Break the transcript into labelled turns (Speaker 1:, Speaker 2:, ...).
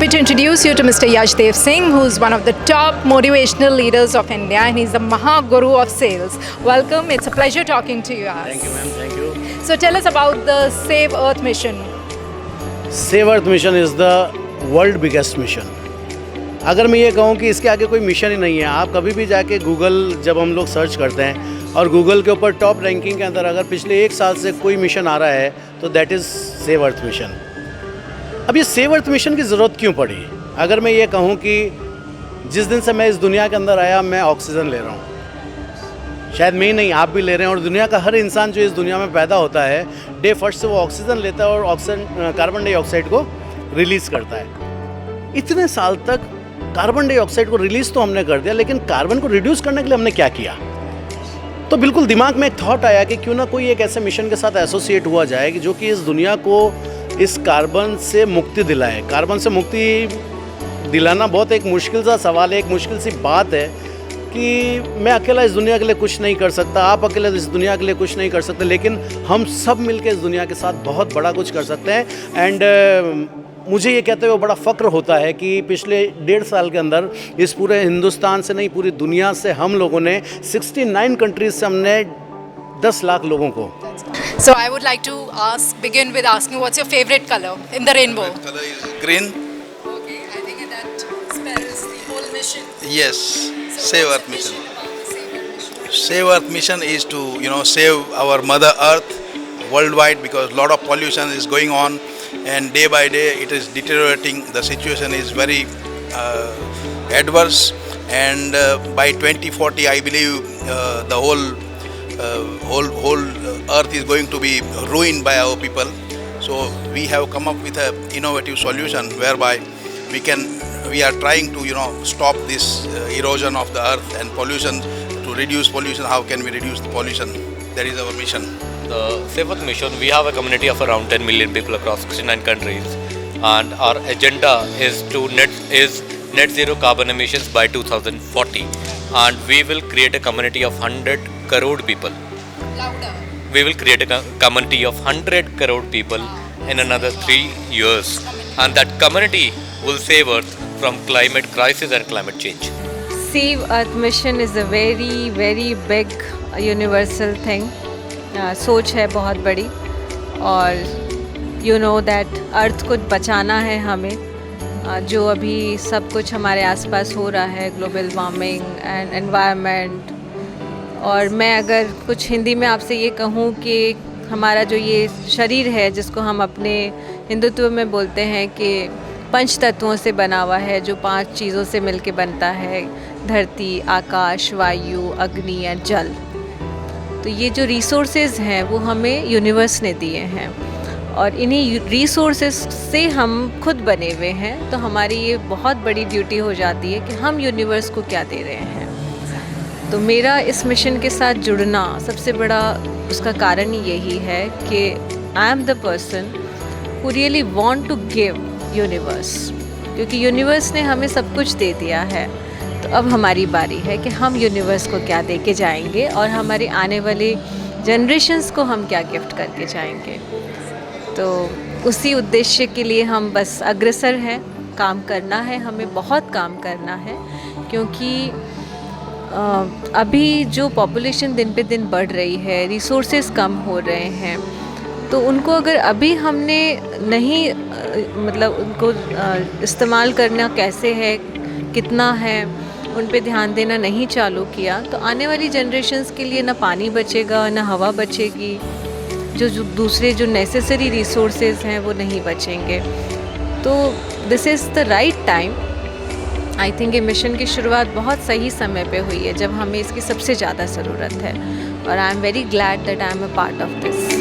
Speaker 1: me to introduce you to Mr. Yashdev Singh, who's one of the top motivational leaders of India, and he's the Mahaguru of sales. Welcome. It's a pleasure talking to you.
Speaker 2: Thank you, ma'am. Thank you.
Speaker 1: So tell us about the Save Earth mission.
Speaker 2: Save earth mission is the world biggest mission. अगर मैं ये कहूँ कि इसके आगे कोई mission ही नहीं है, आप कभी भी जाके गूगल जब हम लोग सर्च करते हैं और गूगल के ऊपर टॉप रैंकिंग के अंदर अगर पिछले 1 साल से कोई मिशन आ रहा है तो that is save earth mission. अब ये सेव अर्थ मिशन की ज़रूरत क्यों पड़ी? अगर मैं ये कहूँ कि जिस दिन से मैं इस दुनिया के अंदर आया मैं ऑक्सीजन ले रहा हूँ, शायद मैं ही नहीं आप भी ले रहे हैं, और दुनिया का हर इंसान जो इस दुनिया में पैदा होता है डे फर्स्ट से वो ऑक्सीजन लेता है और ऑक्सीजन कार्बन डाइऑक्साइड को रिलीज़ करता है. इतने साल तक कार्बन डाइऑक्साइड को रिलीज़ तो हमने कर दिया, लेकिन कार्बन को रिड्यूस करने के लिए हमने क्या किया? तो बिल्कुल दिमाग में एक थॉट आया कि क्यों ना कोई एक ऐसे मिशन के साथ एसोसिएट हुआ जाए कि जो कि इस दुनिया को इस कार्बन से मुक्ति दिलाए. कार्बन से मुक्ति दिलाना बहुत एक मुश्किल सा सवाल है, एक मुश्किल सी बात है कि मैं अकेला इस दुनिया के लिए कुछ नहीं कर सकता, आप अकेले इस दुनिया के लिए कुछ नहीं कर सकते, लेकिन हम सब मिलकर इस दुनिया के साथ बहुत बड़ा कुछ कर सकते हैं. एंड मुझे ये कहते हुए बड़ा फ़क्र होता है कि पिछले 1.5 साल के अंदर इस पूरे हिंदुस्तान से नहीं पूरी दुनिया से हम लोगों ने 69 कंट्रीज से हमने 10 लाख लोगों को.
Speaker 1: So I would like to begin with asking, what's your favorite color in the rainbow?
Speaker 3: Favorite color is green.
Speaker 1: Okay, I think that spells the whole mission.
Speaker 3: Yes, Save Earth Mission. Save Earth Mission is to save our Mother Earth worldwide, because a lot of pollution is going on, and day by day it is deteriorating. The situation is very adverse, and by 2040 I believe the whole earth is going to be ruined by our people. So we have come up with an innovative solution whereby we are trying to stop this erosion of the earth and pollution. To reduce pollution, how can we reduce the pollution? That is our mission.
Speaker 4: The Save Earth Mission, we have a community of around 10 million people across 69 countries, and our agenda is net zero carbon emissions by 2040, and we will create a community of 100 crore people.
Speaker 1: Louder.
Speaker 4: We will create a community of 100 crore people in another 3 years, and that community will save Earth from climate crisis and climate change.
Speaker 5: Save Earth Mission is a very, very big universal thing. सोच है बहुत बड़ी, और you know that अर्थ को बचाना है हमें. जो अभी सब कुछ हमारे आसपास हो रहा है, ग्लोबल वार्मिंग एंड एनवायरनमेंट, और मैं अगर कुछ हिंदी में आपसे ये कहूँ कि हमारा जो ये शरीर है जिसको हम अपने हिंदुत्व में बोलते हैं कि 5 तत्वों से बना हुआ है, जो 5 चीज़ों से मिलके बनता है, धरती, आकाश, वायु, अग्नि और जल. तो ये जो रिसोर्सेज हैं वो हमें यूनिवर्स ने दिए हैं, और इन्हीं रिसोर्सेज से हम खुद बने हुए हैं. तो हमारी ये बहुत बड़ी ड्यूटी हो जाती है कि हम यूनिवर्स को क्या दे रहे हैं. तो मेरा इस मिशन के साथ जुड़ना सबसे बड़ा उसका कारण यही है कि I am the person who really want to give universe, क्योंकि यूनिवर्स ने हमें सब कुछ दे दिया है. तो अब हमारी बारी है कि हम यूनिवर्स को क्या दे के जाएंगे, और हमारे आने वाले जनरेशन्स को हम क्या गिफ्ट करके जाएंगे. तो उसी उद्देश्य के लिए हम बस अग्रसर हैं. काम करना है, हमें बहुत काम करना है, क्योंकि अभी जो पॉपुलेशन दिन पे दिन बढ़ रही है, रिसोर्सेज कम हो रहे हैं, तो उनको अगर अभी हमने नहीं उनको इस्तेमाल करना कैसे है, कितना है, उन पे ध्यान देना नहीं चालू किया, तो आने वाली जनरेशन्स के लिए ना पानी बचेगा, ना हवा बचेगी, जो दूसरे जो नेसेसरी रिसोर्सेज हैं वो नहीं बचेंगे. तो this is the right time. I think ये मिशन की शुरुआत बहुत सही समय पे हुई है, जब हमें इसकी सबसे ज़्यादा ज़रूरत है, और I am very glad that I am a part of this.